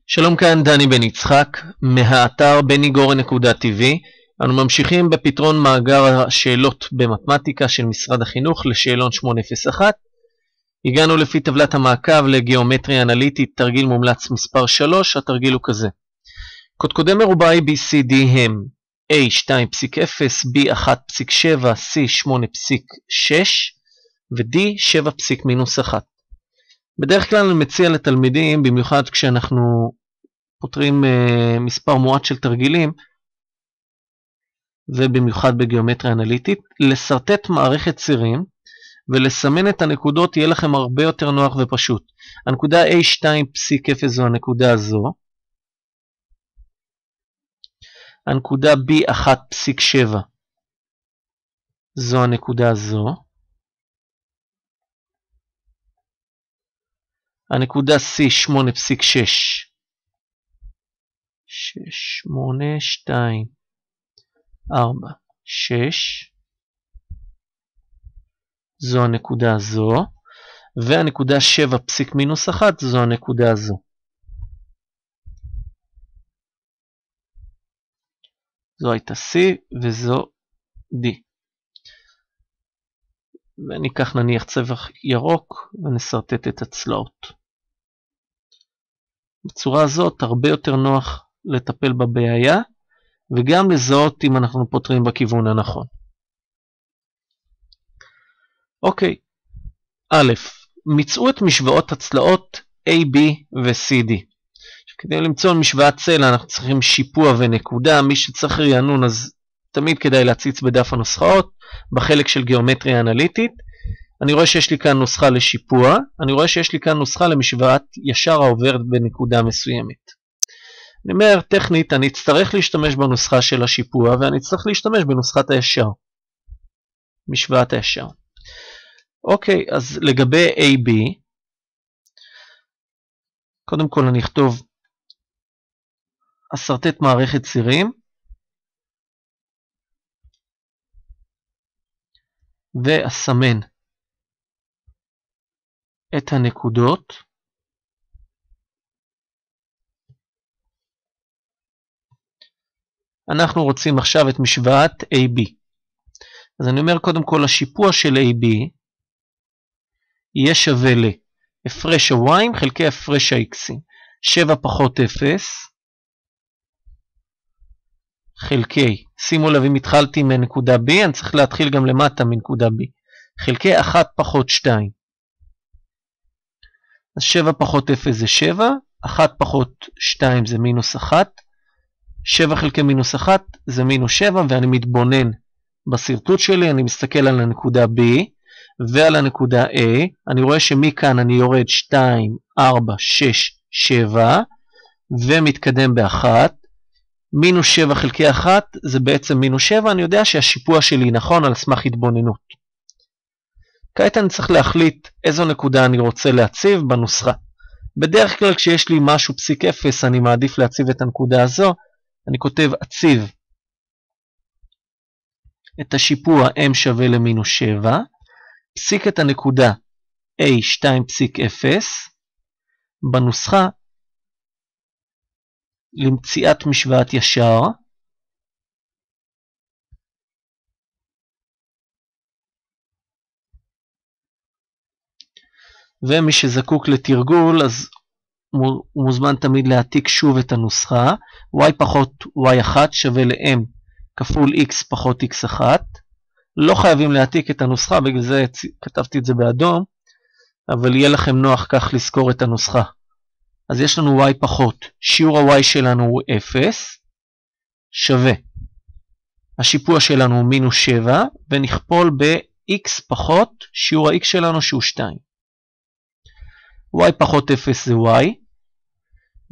שלום, כאן דני בן יצחק מהאתר benigore.tv. אנו ממשיכים בפתרון מאגר השאלות במתמטיקה של משרד החינוך לשאלון 801. הגענו לפי טבלת המעקב לגיאומטריה אנליטית תרגיל מומלץ מספר 3. התרגיל הוא כזה: קודקודי מרובעי BCD הם A2.0, B1.7, C8.6 ו-D 7.-1. בדרך כלל אני מציע לתלמידים, במיוחד כשאנחנו פותרים מספר מועט של תרגילים, ובמיוחד בגיאומטריה אנליטית, לסרטט מערכת צירים ולסמן את הנקודות יהיה לכם הרבה יותר נוח ופשוט. הנקודה A2.0 זו הנקודה הזו, הנקודה B1.7 זו הנקודה הזו, הנקודה C8.6 8, 2, 4, 6 זו הנקודה הזו, והנקודה 7.-1 זו הנקודה הזו. זו הייתה C וזו D. וניקח נניח צבע ירוק ונסרטט את הצלעות. בצורה הזאת הרבה יותר נוח לטפל בבעיה וגם לזהות אם אנחנו פותרים בכיוון הנכון. אוקיי, א', מצאו את משוואות הצלעות A, B ו-CD. כדי למצוא משוואת צלע אנחנו צריכים שיפוע ונקודה. מי שצריך רענון אז תמיד כדאי להציץ בדף הנוסחאות בחלק של גיאומטריה אנליטית. אני רואה שיש לי כאן נוסחה לשיפוע, אני רואה שיש לי כאן נוסחה למשוואת ישר העוברת בנקודה מסוימת. אני אומר, טכנית אני אצטרך להשתמש בנוסחה של השיפוע ואני אצטרך להשתמש בנוסחת הישר, משוואת הישר. אוקיי, אז לגבי AB, קודם כל אני אכתוב אסרטט מערכת צירים ואסמן את הנקודות. אנחנו רוצים עכשיו את משוואת AB. אז אני אומר קודם כל השיפוע של AB יהיה שווה להפרש ה-y חלקי הפרש ה-x. 7 פחות 0 חלקי, שימו לב אם התחלתי מנקודה B, אני צריך להתחיל גם למטה מנקודה B. חלקי 1 פחות 2. אז 7 פחות 0 זה 7, 1 פחות 2 זה מינוס 1, 7 חלקי מינוס 1 זה מינוס 7, ואני מתבונן בסרטוט שלי, אני מסתכל על הנקודה B ועל הנקודה A, אני רואה שמכאן אני יורד 2, 4, 6, 7, ומתקדם ב-1, מינוס 7 חלקי 1 זה בעצם מינוס 7, אני יודע שהשיפוע שלי נכון על סמך התבוננות. כעת אני צריך להחליט איזו נקודה אני רוצה להציב בנוסחה. בדרך כלל כשיש לי משהו פסיק 0 אני מעדיף להציב את הנקודה הזו. אני כותב אציב את השיפוע m שווה למינוס 7, פסיק את הנקודה a2.0 בנוסחה למציאת משוואת ישר, ומי שזקוק לתרגול אז הוא מוזמן תמיד להעתיק שוב את הנוסחה. y פחות y1 שווה ל-m כפול x פחות x1. לא חייבים להעתיק את הנוסחה, בגלל זה כתבתי את זה באדום, אבל יהיה לכם נוח כך לזכור את הנוסחה. אז יש לנו y פחות, שיעור ה-y שלנו הוא 0, שווה. השיפוע שלנו הוא מינוס 7, ונכפול ב-x פחות, שיעור ה-x שלנו שהוא 2. y פחות 0 זה y,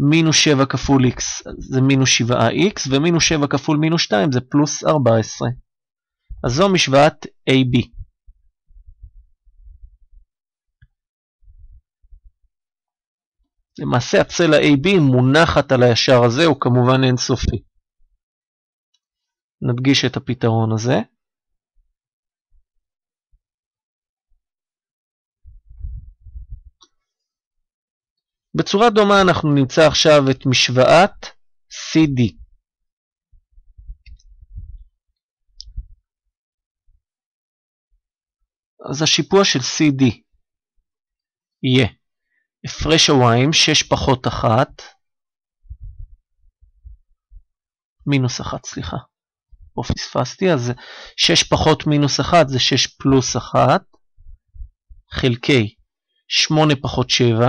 מינוס 7 כפול x זה מינוס 7x, ומינוס 7 כפול מינוס 2 זה פלוס 14. אז זו משוואת AB. למעשה הצלע AB מונחת על הישר הזה, הוא כמובן אינסופי. נדגיש את הפתרון הזה. בצורה דומה אנחנו נמצא עכשיו את משוואת CD. אז השיפוע של CD יהיה הפרש הוויים 6 פחות 1, מינוס 1, סליחה, פה פספסתי, אז 6 פחות מינוס 1 זה 6 פלוס 1, חלקי 8 פחות 7,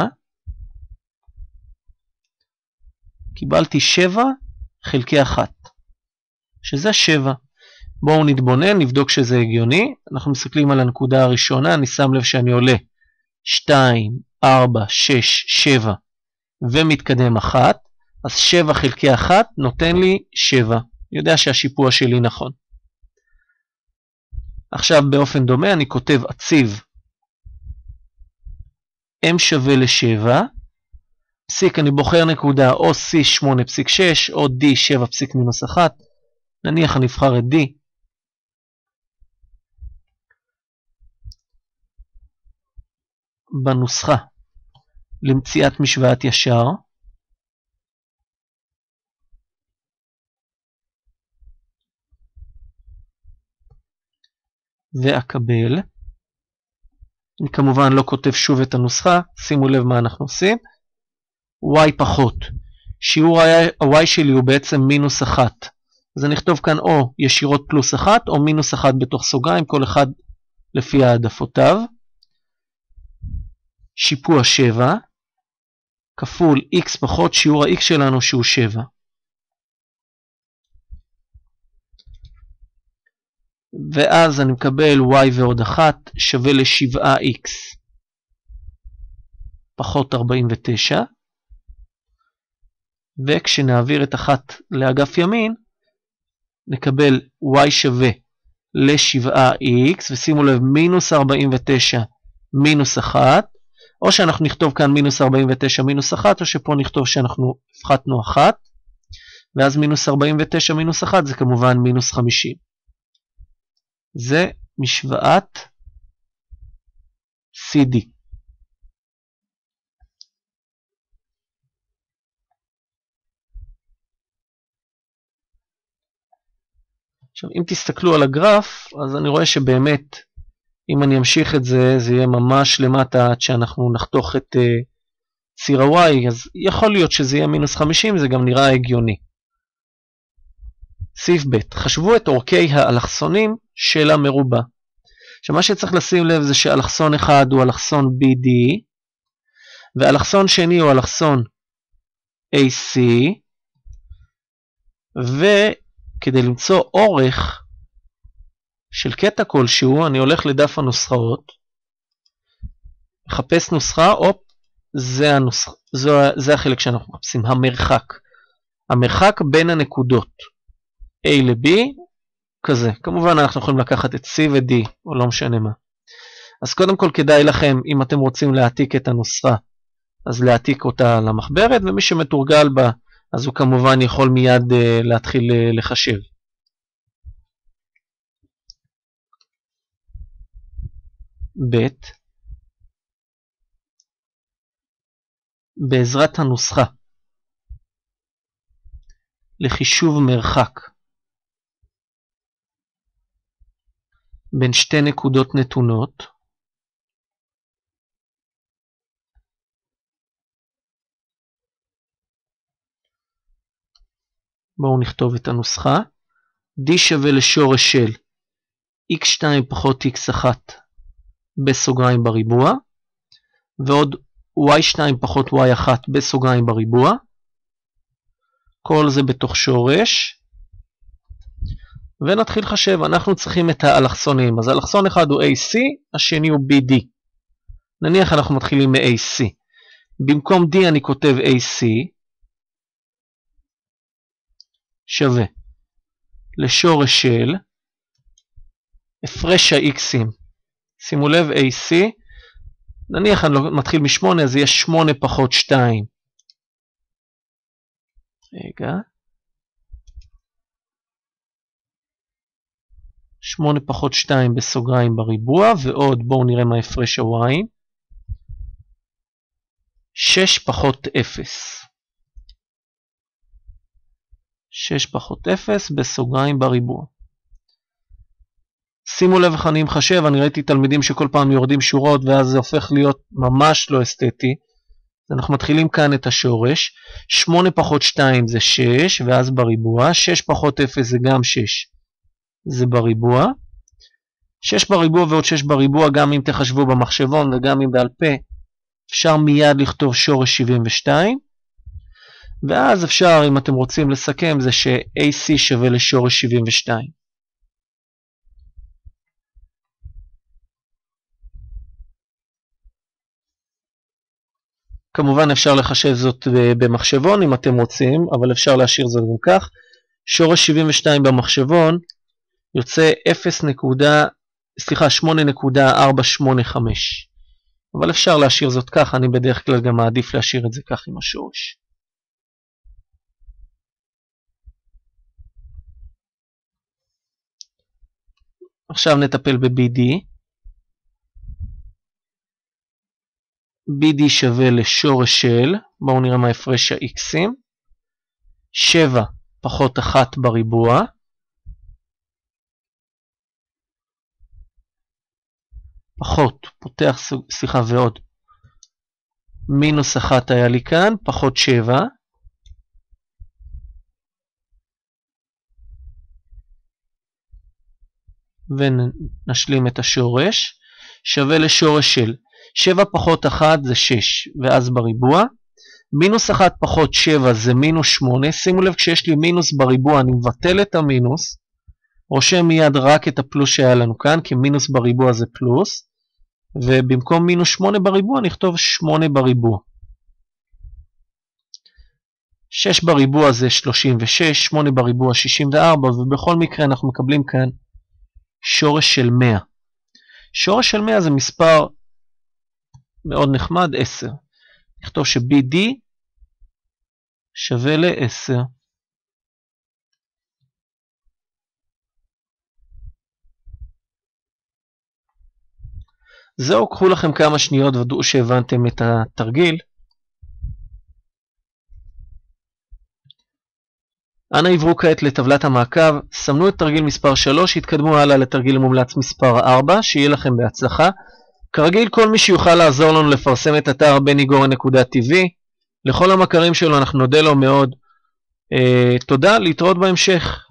קיבלתי 7 חלקי 1, שזה 7. בואו נתבונן, נבדוק שזה הגיוני. אנחנו מסתכלים על הנקודה הראשונה, אני שם לב שאני עולה 2, 4, 6, 7 ומתקדם 1, אז 7 חלקי 1 נותן לי 7. יודע שהשיפוע שלי נכון. עכשיו באופן דומה אני כותב אציב m שווה ל7, פסיק אני בוחר נקודה או c 8.6 או d 7.-1, נניח אני אבחר את d. בנוסחה למציאת משוואת ישר, ואקבל, אני כמובן לא כותב שוב את הנוסחה, שימו לב מה אנחנו עושים, y פחות, שיעור ה-y שלי הוא בעצם מינוס 1, אז אני אכתוב כאן או ישירות פלוס 1 או מינוס 1 בתוך סוגריים, כל אחד לפי העדפותיו, שיפוע 7, כפול x פחות שיעור ה-x שלנו שהוא 7. ואז אני מקבל y ועוד 1 שווה ל7x פחות 49. וכשנעביר את 1 לאגף ימין, נקבל y שווה ל7x, ושימו לב מינוס 49 מינוס 1, או שאנחנו נכתוב כאן מינוס 49 מינוס 1, או שפה נכתוב שאנחנו הפחתנו 1, ואז מינוס 49 מינוס 1 זה כמובן מינוס 50. זה משוואת CD. עכשיו, אם תסתכלו על הגרף, אז אני רואה שבאמת, אם אני אמשיך את זה, זה יהיה ממש למטה עד שאנחנו נחתוך את ציר ה-y, אז יכול להיות שזה יהיה מינוס 50, זה גם נראה הגיוני. סעיף ב', חשבו את אורכי האלכסונים של המרובע. עכשיו, מה שצריך לשים לב זה שאלכסון אחד הוא אלכסון BD, ואלכסון שני הוא אלכסון AC, וכדי למצוא אורך של קטע כלשהו, אני הולך לדף הנוסחאות, מחפש נוסחה, הופ, זה החלק שאנחנו מחפשים, המרחק. המרחק בין הנקודות A ל-B, כזה. כמובן אנחנו יכולים לקחת את C ו-D, או לא משנה מה. אז קודם כל כדאי לכם, אם אתם רוצים להעתיק את הנוסחה, אז להעתיק אותה למחברת, ומי שמתורגל בה, אז הוא כמובן יכול מיד להתחיל לחשב. ב' בעזרת הנוסחה לחישוב מרחק בין שתי נקודות נתונות, בואו נכתוב את הנוסחה, d שווה לשורש של x2 פחות x1 בסוגריים בריבוע, ועוד y2 פחות y1 בסוגריים בריבוע, כל זה בתוך שורש, ונתחיל לחשב. אנחנו צריכים את האלכסונים, אז אלכסון אחד הוא AC, השני הוא BD. נניח אנחנו מתחילים מ-AC, במקום D אני כותב AC, שווה לשורש של הפרש ה-X'ים, שימו לב AC, נניח אני מתחיל מ-8, אז יהיה 8 פחות 2. רגע. 8 פחות 2 בסוגריים בריבוע, ועוד בואו נראה מה הפרש ה-y. 6 פחות 0. 6 פחות 0 בסוגריים בריבוע. שימו לב איך אני מחשב, אני ראיתי תלמידים שכל פעם יורדים שורות ואז זה הופך להיות ממש לא אסתטי. אנחנו מתחילים כאן את השורש, 8 פחות 2 זה 6 ואז בריבוע, 6 פחות 0 זה גם 6, זה בריבוע. 6 בריבוע ועוד 6 בריבוע, גם אם תחשבו במחשבון וגם אם בעל פה, אפשר מיד לכתוב שורש 72. ואז אפשר, אם אתם רוצים לסכם, זה ש-AC שווה לשורש 72. כמובן אפשר לחשב זאת במחשבון אם אתם רוצים, אבל אפשר להשאיר זאת גם כך. שורש 72 במחשבון יוצא 8.485. אבל אפשר להשאיר זאת כך, אני בדרך כלל גם מעדיף להשאיר את זה כך עם השורש. עכשיו נטפל ב-BD. BD שווה לשורש של, בואו נראה מה הפרש ה-X'ים. 7 פחות 1 בריבוע. פחות, ועוד. מינוס 1 היה לי כאן, פחות 7. ונשלים את השורש. שווה לשורש של 7 פחות 1 זה 6, ואז בריבוע. מינוס 1 פחות 7 זה מינוס 8. שימו לב, כשיש לי מינוס בריבוע, אני מבטל את המינוס. רושם מיד רק את הפלוס שהיה לנו כאן, כי מינוס בריבוע זה פלוס. ובמקום מינוס 8 בריבוע, נכתוב 8 בריבוע. 6 בריבוע זה 36, 8 בריבוע 64, ובכל מקרה אנחנו מקבלים כאן שורש של 100. שורש של 100 זה מספר מאוד נחמד, 10. נכתוב ש-BD שווה ל-10. זהו, קחו לכם כמה שניות ודאו שהבנתם את התרגיל. אנא עברו כעת לטבלת המעקב, סמנו את תרגיל מספר 3, התקדמו הלאה לתרגיל מומלץ מספר 4, שיהיה לכם בהצלחה. כרגיל, כל מי שיוכל לעזור לנו לפרסם את אתר benigorן.tv, לכל המכרים שלו אנחנו נודה לו מאוד. תודה, להתראות בהמשך.